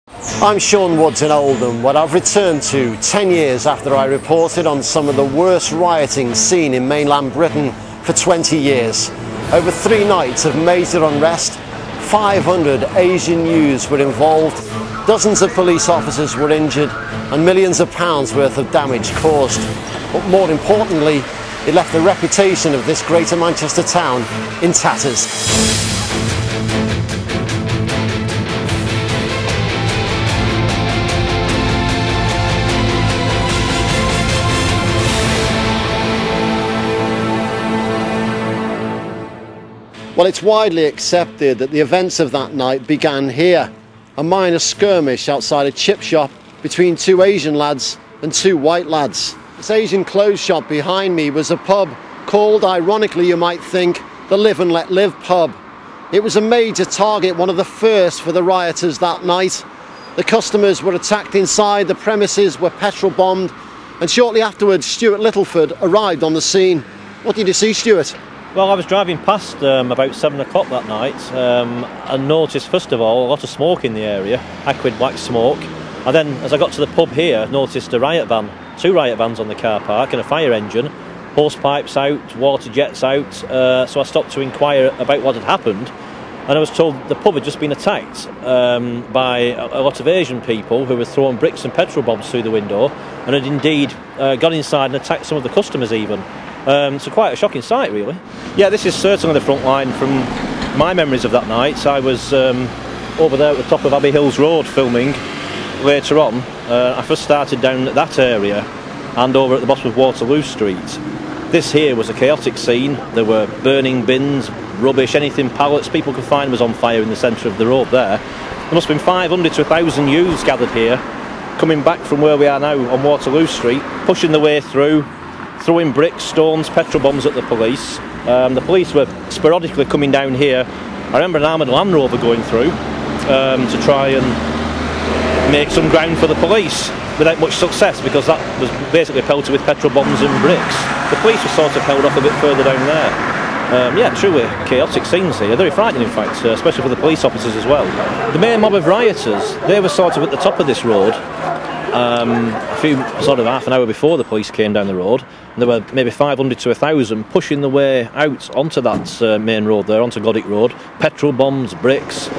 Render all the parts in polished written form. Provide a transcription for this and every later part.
I'm Sean Woods in Oldham, where I've returned to 10 years after I reported on some of the worst rioting seen in mainland Britain for 20 years. Over 3 nights of major unrest, 500 Asian youths were involved, dozens of police officers were injured, and millions of pounds worth of damage caused. But more importantly, it left the reputation of this Greater Manchester town in tatters. Well, it's widely accepted that the events of that night began here. A minor skirmish outside a chip shop between 2 Asian lads and 2 white lads. This Asian clothes shop behind me was a pub called, ironically you might think, the Live and Let Live pub. It was a major target, one of the first for the rioters that night. The customers were attacked inside, the premises were petrol bombed, and shortly afterwards Stuart Littleford arrived on the scene. What did you see, Stuart? Well, I was driving past about 7 o'clock that night and noticed, first of all, a lot of smoke in the area, acrid black smoke. And then, as I got to the pub here, noticed a riot van, 2 riot vans on the car park and a fire engine, hose pipes out, water jets out. So I stopped to inquire about what had happened. And I was told the pub had just been attacked by a lot of Asian people who were throwing bricks and petrol bombs through the window and had indeed got inside and attacked some of the customers even. So quite a shocking sight, really. Yeah, this is certainly the front line from my memories of that night. I was over there at the top of Abbey Hills Road filming later on. I first started down at that area and over at the bottom of Waterloo Street. This here was a chaotic scene. There were burning bins, rubbish, anything, pallets people could find was on fire in the centre of the road there. There must have been 500 to 1,000 youths gathered here, coming back from where we are now on Waterloo Street, pushing their way through, throwing bricks, stones, petrol bombs at the police. The police were sporadically coming down here. I remember an armoured Land Rover going through to try and make some ground for the police, without much success because that was basically pelted with petrol bombs and bricks. The police were sort of held off a bit further down there. Yeah, truly chaotic scenes here, very frightening in fact, especially for the police officers as well. The main mob of rioters, they were sort of at the top of this road. A few sort of half an hour before the police came down the road, and there were maybe 500 to 1,000 pushing their way out onto that main road there, onto Goddick Road. Petrol bombs, bricks,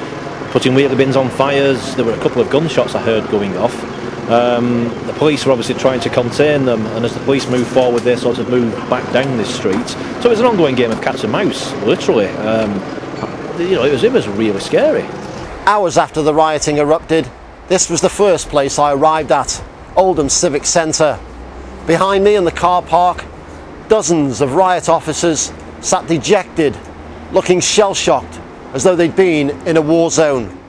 putting wheelie bins on fires. There were a couple of gunshots I heard going off. The police were obviously trying to contain them, and as the police moved forward they sort of moved back down this street. So it was an ongoing game of cat and mouse, literally. You know, it was really scary. Hours after the rioting erupted, this was the first place I arrived at, Oldham Civic Centre. Behind me in the car park, dozens of riot officers sat dejected, looking shell-shocked, as though they'd been in a war zone.